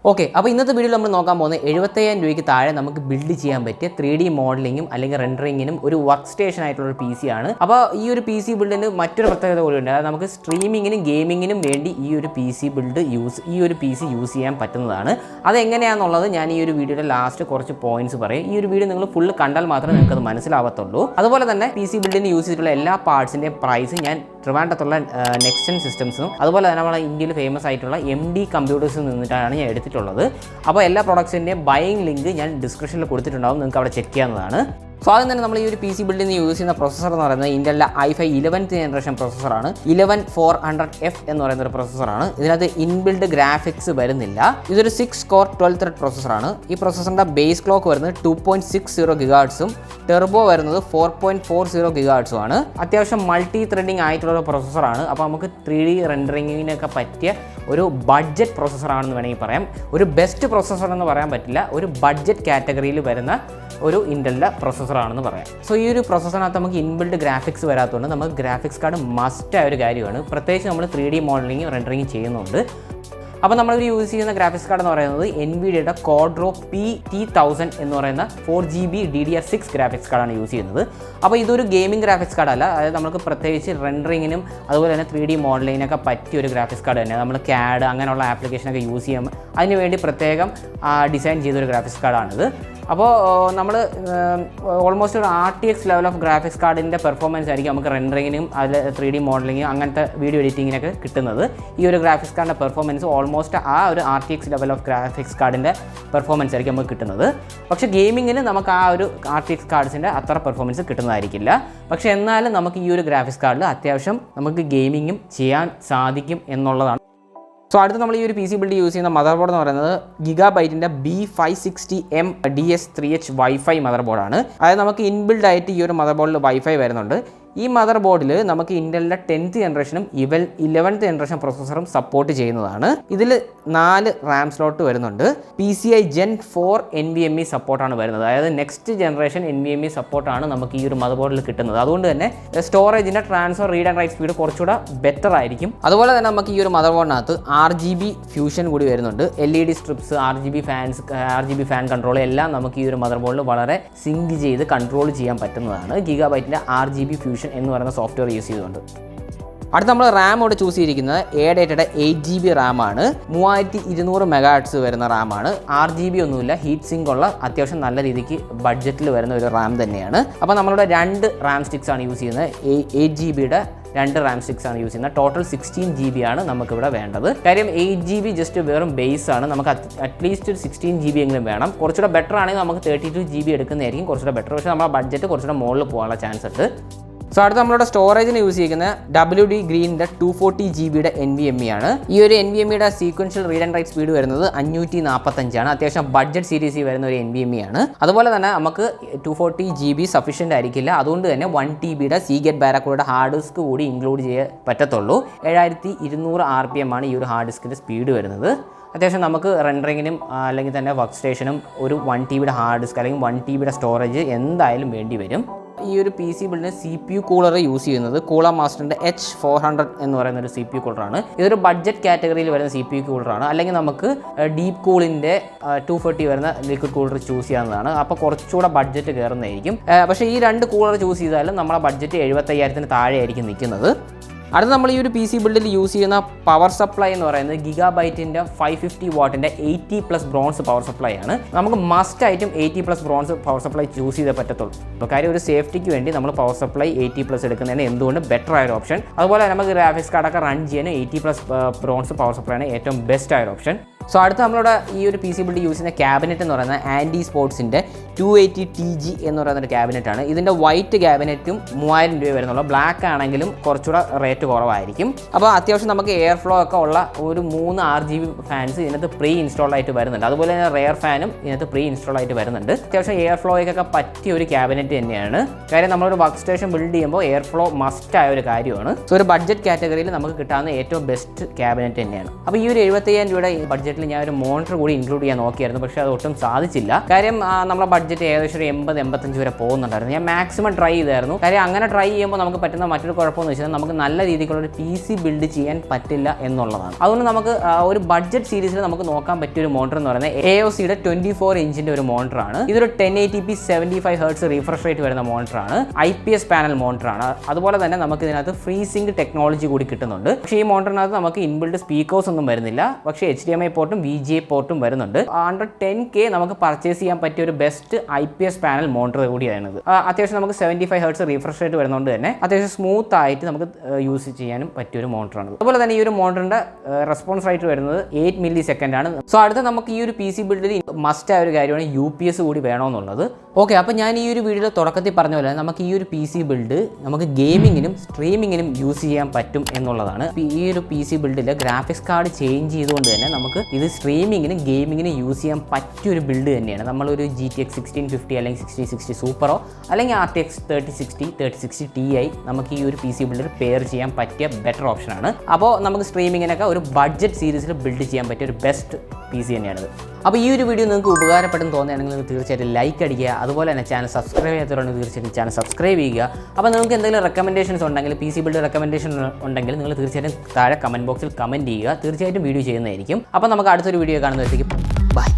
Okay, അപ്പോൾ ഇന്നത്തെ വീഡിയോയിൽ നമ്മൾ നോക്കാൻ പോകുന്നത് 75,000 രൂപയ്ക്ക് താഴെ നമുക്ക് ബിൽഡ് ചെയ്യാൻ പറ്റിയ 3D മോഡലിങ്ങും അല്ലെങ്കിൽ റെൻഡറിങ്ങിനും ഒരു വർക്ക് സ്റ്റേഷൻ ആയിട്ടുള്ള ഒരു PC ആണ്. അപ്പോൾ ഈ ഒരു PC ബിൽഡിന് മറ്റൊരു പ്രത്യേകത കൂടിയുണ്ട്. അതായത് നമുക്ക് സ്ട്രീമിങ്ങിനും ഗെയിമിങ്ങിനും വേണ്ടി ഈ ഒരു PC യൂസ് ചെയ്യാൻ പറ്റുന്നതാണ്. അതെങ്ങനെയാണെന്നുള്ളത് ഞാൻ ഈ ഒരു വീഡിയോയുടെ ലാസ്റ്റ് കുറച്ച് പോയിന്റ്സ് പറയും. ഈ ഒരു വീഡിയോ നിങ്ങൾ ഫുള്ള് കണ്ടാൽ മാത്രമേ നിങ്ങൾക്കത് മനസ്സിലാവത്തുള്ളൂ. അതുപോലെ തന്നെ PC ബിൽഡിന് യൂസ് ചെയ്തിട്ടുള്ള എല്ലാ പാർട്സിൻ്റെയും പ്രൈസ് ഞാൻ ട്രിവാൻഡ്രത്തുള്ള നെക്സ്റ്റൻ സിസ്റ്റംസും അതുപോലെ തന്നെ നമ്മുടെ ഇന്ത്യയിൽ ഫേമസ് ആയിട്ടുള്ള MD കമ്പ്യൂട്ടേഴ്സിൽ നിന്നിട്ടാണ് ഞാൻ എടുത്തിട്ടുള്ളത്. അപ്പോൾ എല്ലാ പ്രൊഡക്ട്സിൻ്റെയും ബൈയിങ് ലിങ്ക് ഞാൻ ഡിസ്ക്രിപ്ഷനിൽ കൊടുത്തിട്ടുണ്ടാവും, നിങ്ങൾക്ക് അവിടെ ചെക്ക് ചെയ്യാവുന്നതാണ്. സോ ആദ്യം തന്നെ നമ്മൾ ഈ ഒരു PC ബിൽഡിൽ നിന്ന് യൂസ് ചെയ്യുന്ന പ്രൊസസ്സർ എന്ന് പറയുന്നത് ഇന്റലിൻ്റെ i5 11th ജനറേഷൻ പ്രൊസസ്സറാണ്. 11400F എന്ന് പറയുന്ന ഒരു പ്രൊസസ്സറാണ്. ഇതിനകത്ത് ഇൻബിൽഡ് ഗ്രാഫിക്സ് വരുന്നില്ല. ഇതൊരു 6 കോർ 12 ത്രെഡ് പ്രൊസസ്സറാണ്. ഈ പ്രൊസസ്സറിൻ്റെ ബേസ് ക്ലോക്ക് വരുന്നത് 2.60 GHz ടെർബോ വരുന്നത് 4.40 GHz ആണ്. അത്യാവശ്യം മൾട്ടി ത്രെഡിങ് ആയിട്ടുള്ള ഒരു പ്രൊസസ്സറാണ്. അപ്പോൾ നമുക്ക് 3D റെൻഡറിങ്ങിനൊക്കെ പറ്റിയ ഒരു ബഡ്ജറ്റ് പ്രൊസസ്സറാണെന്ന് വേണമെങ്കിൽ പറയാം. ഒരു ബെസ്റ്റ് പ്രൊസസ്സർ എന്ന് പറയാൻ പറ്റില്ല, ഒരു ബഡ്ജറ്റ് കാറ്റഗറിയിൽ വരുന്ന ഒരു ഇന്റലിൻ്റെ പ്രൊസസ്സറാണെന്ന് പറയാം. സോ ഈ ഒരു പ്രൊസസ്സറിനകത്ത് നമുക്ക് ഇൻബിൽഡ് ഗ്രാഫിക്സ് വരാത്തതുകൊണ്ട് നമുക്ക് ഗ്രാഫിക്സ് കാർഡ് മസ്റ്റ് ആയ ഒരു കാര്യമാണ്. പ്രത്യേകിച്ച് നമ്മൾ 3D മോഡലിംഗ് റെൻഡറിങ് ചെയ്യുന്നുണ്ട്. അപ്പോൾ നമ്മൾ യൂസ് ചെയ്യുന്ന ഗ്രാഫിക്സ് കാർഡ് എന്ന് പറയുന്നത് NVIDIAയുടെ Quadro P1000 എന്ന് പറയുന്ന 4GB DDR6 ഗ്രാഫിക്സ് കാർഡാണ് യൂസ് ചെയ്യുന്നത്. അപ്പോൾ ഇതൊരു ഗെയിമിംഗ് ഗ്രാഫിക്സ് കാർഡല്ല, അതായത് നമുക്ക് പ്രത്യേകിച്ച് റെൻഡറിങ്ങിനും അതുപോലെ തന്നെ 3D മോഡലിങ്ങിനൊക്കെ പറ്റിയ ഒരു ഗ്രാഫിക്സ് കാർഡ് തന്നെയാണ്. നമ്മൾ CAD അങ്ങനെയുള്ള ആപ്ലിക്കേഷനൊക്കെ യൂസ് ചെയ്യാൻ അതിനുവേണ്ടി പ്രത്യേകം ഡിസൈൻ ചെയ്തൊരു ഗ്രാഫിക്സ് കാർഡാണിത്. അപ്പോൾ നമ്മൾ ഓൾമോസ്റ്റ് ഒരു RTX ലെവൽ ഓഫ് ഗ്രാഫിക്സ് കാർഡിൻ്റെ പെർഫോമൻസ് ആയിരിക്കും നമുക്ക് റെൻഡറിങ്ങിനും അതിൽ 3D മോഡലിങ്ങും അങ്ങനത്തെ വീഡിയോ എഡിറ്റിങ്ങിനൊക്കെ കിട്ടുന്നത്. ഈ ഒരു ഗ്രാഫിക്സ് കാർഡിൻ്റെ പെർഫോമൻസ് ഓൾമോസ്റ്റ് ആ ഒരു RTX ലെവൽ ഓഫ് ഗ്രാഫിക്സ് കാർഡിൻ്റെ പെർഫോമൻസ് ആയിരിക്കും നമുക്ക് കിട്ടുന്നത്. പക്ഷേ ഗെയിമിങ്ങിന് നമുക്ക് ആ ഒരു RTX കാർഡ്സിൻ്റെ അത്ര പെർഫോമൻസ് കിട്ടുന്നതായിരിക്കില്ല. പക്ഷേ എന്നാലും നമുക്ക് ഈ ഒരു ഗ്രാഫിക്സ് കാർഡിൽ അത്യാവശ്യം നമുക്ക് ഗെയിമിങ്ങും ചെയ്യാൻ സാധിക്കും എന്നുള്ളതാണ്. സോ അടുത്ത് നമ്മൾ ഈ ഒരു PC ബിൽഡ് യൂസ് ചെയ്യുന്ന മദർ ബോർഡ് എന്ന് പറയുന്നത് ഗിഗാബൈറ്റിൻ്റെ B560M DS3H വൈഫൈ മദർ ബോർഡാണ്. അതായത് നമുക്ക് ഇൻബിൽഡ് ആയിട്ട് ഈ ഒരു മദർ ബോർഡിൽ വൈഫൈ വരുന്നുണ്ട്. ഈ മദർ ബോർഡിൽ നമുക്ക് ഇന്റലിൻ്റെ 10th ജനറേഷനും 11th ജനറേഷൻ പ്രൊസസ്സറും സപ്പോർട്ട് ചെയ്യുന്നതാണ്. ഇതിൽ 4 RAM സ്ലോട്ട് വരുന്നുണ്ട്. PCI Gen 4 NVMe സപ്പോർട്ടാണ് വരുന്നത്. അതായത് നെക്സ്റ്റ് ജനറേഷൻ NVMe സപ്പോർട്ടാണ് നമുക്ക് ഈ ഒരു മദർ ബോർഡിൽ കിട്ടുന്നത്. അതുകൊണ്ട് തന്നെ സ്റ്റോറേജിൻ്റെ transfer read and write speed കുറച്ചുകൂടെ ബെറ്റർ ആയിരിക്കും. അതുപോലെ തന്നെ നമുക്ക് ഈ ഒരു മദർ ബോർഡിനകത്ത് RGB ഫ്യൂഷൻ കൂടി വരുന്നുണ്ട്. LED strips, RGB fan control എല്ലാം നമുക്ക് ഈ ഒരു മദർ ബോർഡിൽ വളരെ സിങ്ക് ചെയ്ത് കൺട്രോൾ ചെയ്യാൻ പറ്റുന്നതാണ് ഗിഗാബൈറ്റിൻ്റെ RGB ഫ്യൂഷൻ എന്ന് പറയുന്ന സോഫ്റ്റ്വെയർ യൂസ് ചെയ്തുകൊണ്ട്. അടുത്ത നമ്മൾ റാമോട് ചൂസ് ചെയ്തിരിക്കുന്നത് ADATയുടെ 8GB റാമാണ്. 3200 MHz വരുന്ന റാമാണ്. RGB ഒന്നുമില്ല, ഹീറ്റ് സിങ്ക് ഉള്ള അത്യാവശ്യം നല്ല രീതിക്ക് ബഡ്ജറ്റിൽ വരുന്ന ഒരു റാം തന്നെയാണ്. അപ്പോൾ നമ്മളിവിടെ 2 റാം സ്റ്റിക്സ് ആണ് യൂസ് ചെയ്യുന്നത്. 8GBയുടെ 2 റാം സ്റ്റിക്സ് ആണ് യൂസ് ചെയ്യുന്നത്. ടോട്ടൽ 16GB ആണ് നമുക്കിവിടെ വേണ്ടത്. കാര്യം 8GB ജസ്റ്റ് വെറും ബേസ് ആണ്. നമുക്ക് അറ്റ്ലീസ്റ്റ് ഒരു 16GB എങ്കിലും വേണം. കുറച്ചുകൂടെ ബെറ്റർ ആണെങ്കിൽ നമുക്ക് 32GB എടുക്കുന്നതായിരിക്കും കുറച്ചുകൂടെ ബെറ്റർ. പക്ഷേ നമ്മുടെ ബഡ്ജറ്റ് കുറച്ചുകൂടെ മുകളിൽ പോകാനുള്ള ചാൻസ് ഉണ്ട്. സോ അടുത്ത് നമ്മളുടെ സ്റ്റോറേജിന് യൂസ് ചെയ്യുന്ന WD ഗ്രീനിൻ്റെ 240GBയുടെ NVMe ആണ്. ഈ ഒരു NVMeയുടെ sequential read and write speed വരുന്നത് 545 ആണ്. അത്യാവശ്യം ബഡ്ജറ്റ് സീരീസിൽ വരുന്ന ഒരു NVMe ആണ്. അതുപോലെ തന്നെ നമുക്ക് 240GB സഫീഷ്യൻ്റ് ആയിരിക്കില്ല. അതുകൊണ്ട് തന്നെ 1TBയുടെ Seagate Barracuda ഹാർഡ് ഡിസ്ക് കൂടി ഇൻക്ലൂഡ് ചെയ്യാൻ പറ്റത്തുള്ളൂ. 7200 RPM ആണ് ഈ ഒരു ഹാർഡ് ഡിസ്കിൻ്റെ സ്പീഡ് വരുന്നത്. അത്യാവശ്യം നമുക്ക് റെൻഡറിങ്ങിനും അല്ലെങ്കിൽ തന്നെ വർക്ക് സ്റ്റേഷനും ഒരു 1TBയുടെ ഹാർഡ് ഡിസ്ക് അല്ലെങ്കിൽ 1TBയുടെ സ്റ്റോറേജ് എന്തായാലും വേണ്ടി വരും. ഈ ഒരു PC ബിൽഡിന് CPU കൂളർ യൂസ് ചെയ്യുന്നത് കൂളർ മാസ്റ്ററിൻ്റെ H400 എന്ന് പറയുന്ന ഒരു CPU കൂളറാണ്. ഇതൊരു ബഡ്ജറ്റ് കാറ്റഗറിയിൽ വരുന്ന CPU കൂളറാണ്. അല്ലെങ്കിൽ നമുക്ക് ഡീപ്പ് കൂളിൻ്റെ 240 വരുന്ന ലിക്വിഡ് കൂളർ ചൂസ് ചെയ്യാവുന്നതാണ്. അപ്പോൾ കുറച്ചുകൂടെ ബഡ്ജറ്റ് കയറുന്നതായിരിക്കും. പക്ഷേ ഈ 2 കൂളർ ചൂസ് ചെയ്താലും നമ്മുടെ ബഡ്ജറ്റ് 75,000-ന് താഴെ ആയിരിക്കും നിൽക്കുന്നത്. അടുത്ത നമ്മൾ ഈ ഒരു PC ബിൽഡിൽ യൂസ് ചെയ്യുന്ന പവർ സപ്ലൈ എന്ന് പറയുന്നത് ഗിഗാബൈറ്റിൻ്റെ 550 വാട്ടിൻ്റെ 80+ ബ്രോൺസ് പവർ സപ്ലൈ ആണ്. നമുക്ക് മസ്റ്റ് ആയിട്ടും 80+ ബ്രോൺസ് പവർ സപ്ലൈ ചൂസ് ചെയ്തേ പറ്റത്തുള്ളൂ. കാര്യം ഒരു സേഫ്റ്റിക്ക് വേണ്ടി നമ്മൾ പവർ സപ്ലൈ 80+ എടുക്കുന്നതിന് എന്തുകൊണ്ട് ബെറ്റർ ആയൊരു ഓപ്ഷൻ. അതുപോലെ നമുക്ക് ഗ്രാഫിക്സ് കാർഡൊക്കെ റൺ ചെയ്യാൻ 80+ ബ്രോൺസ് പവർ സപ്ലൈ ആണ് ഏറ്റവും ബെസ്റ്റ് ആയൊരു ഓപ്ഷൻ. സോ അടുത്ത നമ്മളുടെ ഈ ഒരു PC ബിൽഡ് യൂസ് ചെയ്യുന്ന ക്യാബിനറ്റ് എന്ന് പറയുന്നത് ആൻറ്റി സ്പോർട്സിൻ്റെ 280TG എന്ന് പറയുന്ന ഒരു ക്യാബിനറ്റാണ്. ഇതിൻ്റെ വൈറ്റ് ക്യാബിനറ്റും 3000 രൂപ വരുന്നുള്ളൂ. ബ്ലാക്ക് ആണെങ്കിലും കുറച്ചുകൂടെ റേറ്റ് കുറവായിരിക്കും. അപ്പോൾ അത്യാവശ്യം നമുക്ക് എയർ ഫ്ലോ ഒക്കെ ഉള്ള ഒരു 3 RGB ഫാൻസ് ഇതിനകത്ത് പ്രീ ഇൻസ്റ്റാൾ ആയിട്ട് വരുന്നുണ്ട്. അതുപോലെ തന്നെ റെയർ ഫാനും ഇതിനകത്ത് പ്രീ ഇൻസ്റ്റാൾ ആയിട്ട് വരുന്നുണ്ട്. അത്യാവശ്യം എയർ ഫ്ലോയ്ക്കൊക്കെ പറ്റിയ ഒരു ക്യാബിനറ്റ് തന്നെയാണ്. കാര്യം നമ്മളൊരു വർക്ക് സ്റ്റേഷൻ ബിൽഡ് ചെയ്യുമ്പോൾ എയർ ഫ്ലോ മസ്റ്റ് ആയ ഒരു കാര്യമാണ്. സോ ഒരു ബഡ്ജറ്റ് കാറ്റഗറിയിൽ നമുക്ക് കിട്ടാവുന്ന ഏറ്റവും ബെസ്റ്റ് ക്യാബിനറ്റ് തന്നെയാണ്. അപ്പോൾ ഈ ഒരു 75,000 രൂപയുടെ ബഡ്ജറ്റ് ബഡ്ജറ്റിൽ ഞാൻ ഒരു മോണിറ്റർ കൂടി ഇൻക്ലൂഡ് ചെയ്യാൻ നോക്കിയായിരുന്നു, പക്ഷേ അത് ഒട്ടും സാധിച്ചില്ല. കാര്യം നമ്മളെ ബഡ്ജറ്റ് ഏകദേശം ഒരു 80-85 വരെ പോകുന്നുണ്ടായിരുന്നു. ഞാൻ മാക്സിമം ട്രൈ ചെയ്തായിരുന്നു. കാര്യം അങ്ങനെ ട്രൈ ചെയ്യുമ്പോൾ നമുക്ക് പറ്റുന്ന മറ്റൊരു കുഴപ്പമെന്ന് വെച്ചാൽ നമുക്ക് നല്ല രീതിക്കുള്ള ഒരു PC ബിൽഡ് ചെയ്യാൻ പറ്റില്ല എന്നുള്ളതാണ്. അതുകൊണ്ട് നമുക്ക് ഒരു ബഡ്ജറ്റ് സീരീസിൽ നമുക്ക് നോക്കാൻ പറ്റിയ ഒരു മോണിറ്റർ എന്ന് പറയുന്നത് AOCയുടെ 24 ഇഞ്ചിന്റെ ഒരു മോണിറ്ററാണ്. ഇതൊരു 1080p 75 Hz റീഫ്രഷ് റേറ്റ് വരുന്ന മോണിറ്ററാണ്. IPS panel മോണിറ്ററാണ്. അതുപോലെ തന്നെ നമുക്ക് ഇതിനകത്ത് ഫ്രീസിംഗ് ടെക്നോളജി കൂടി കിട്ടുന്നുണ്ട്. പക്ഷേ ഈ മോണിറ്ററിനകത്ത് നമുക്ക് ഇൻബിൽഡ് സ്പീക്കേഴ്സ് ഒന്നും വരുന്നില്ല. പക്ഷേ HDMI പോർട്ടും VGA പോർട്ടും വരുന്നുണ്ട്. അണ്ടർ 10K നമുക്ക് പർച്ചേസ് ചെയ്യാൻ പറ്റിയ ഒരു ബെസ്റ്റ് IPS പാനൽ മോണിറ്റർ കൂടിയാണിത്. അത്യാവശ്യം നമുക്ക് 75 Hz റീഫ്രഷ് റേറ്റ് വരുന്നതുകൊണ്ട് തന്നെ അത്യാവശ്യം സ്മൂത്ത് ആയിട്ട് നമുക്ക് യൂസ് ചെയ്യാനും പറ്റിയ ഒരു മോണിറ്ററാണ്. അതുപോലെ തന്നെ ഈ ഒരു മോണിറ്ററിന്റെ റെസ്പോൺസ് റേറ്റ് വരുന്നത് 8 millisecond ആണ്. സോ അടുത്ത നമുക്ക് ഈ ഒരു PC ബിൽഡിൽ മസ്റ്റ് ആയ ഒരു കാര്യമാണ് UPS കൂടി വേണമെന്നുള്ളത്. ഓക്കെ, അപ്പോൾ ഞാൻ ഈ ഒരു വീഡിയോയുടെ തുടക്കത്തിൽ പറഞ്ഞ പോലെ നമുക്ക് ഈ ഒരു PC ബിൽഡ് നമുക്ക് ഗെയിമിങ്ങിനും സ്ട്രീമിങ്ങിനും യൂസ് ചെയ്യാൻ പറ്റും എന്നുള്ളതാണ്. ഈ ഒരു PC ബിൽഡിൽ ഗ്രാഫിക്സ് കാർഡ് ചേഞ്ച് ചെയ്തുകൊണ്ട് തന്നെ നമുക്ക് ഇത് സ്ട്രീമിങ്ങിനും ഗെയിമിങ്ങിനും യൂസ് ചെയ്യാൻ പറ്റിയൊരു ബിൽഡ് തന്നെയാണ്. നമ്മളൊരു GTX 1650 അല്ലെങ്കിൽ 6060 സൂപ്പറോ അല്ലെങ്കിൽ RTX 3060 3060 Ti നമുക്ക് ഈ ഒരു PC ബിൽഡിൽ പെയർ ചെയ്യാൻ പറ്റിയ ബെറ്റർ ഓപ്ഷനാണ്. അപ്പോൾ നമുക്ക് സ്ട്രീമിങ്ങിനൊക്കെ ഒരു ബഡ്ജറ്റ് സീരീസിൽ ബിൽഡ് ചെയ്യാൻ പറ്റിയ ഒരു ബെസ്റ്റ് PC തന്നെയാണിത്. അപ്പോൾ ഈ ഒരു വീഡിയോ നിങ്ങൾക്ക് ഉപകാരപ്പെട്ടെന്ന് തോന്നുകയാണെങ്കിൽ നിങ്ങൾ തീർച്ചയായിട്ടും ലൈക്ക് അടിക്കുക. അതുപോലെ തന്നെ ചാനൽ സബ്സ്ക്രൈബ് ചെയ്യാത്തവരുണ്ടെങ്കിൽ തീർച്ചയായിട്ടും ചാനൽ സബ്സ്ക്രൈബ് ചെയ്യുക. അപ്പോൾ നിങ്ങൾക്ക് എന്തെങ്കിലും റെക്കമെൻഡേഷൻസ് ഉണ്ടെങ്കിൽ PC ബിൽഡ് റെക്കമെൻഡേഷൻ ഉണ്ടെങ്കിൽ നിങ്ങൾ തീർച്ചയായിട്ടും താഴെ കമൻറ്റ് ബോക്സിൽ കമൻറ്റ് ചെയ്യുക. തീർച്ചയായിട്ടും വീഡിയോ ചെയ്യുന്നതായിരിക്കും. അപ്പോൾ നമുക്ക് അടുത്തൊരു വീഡിയോ കാണുന്നതായിരിക്കും. ബൈ.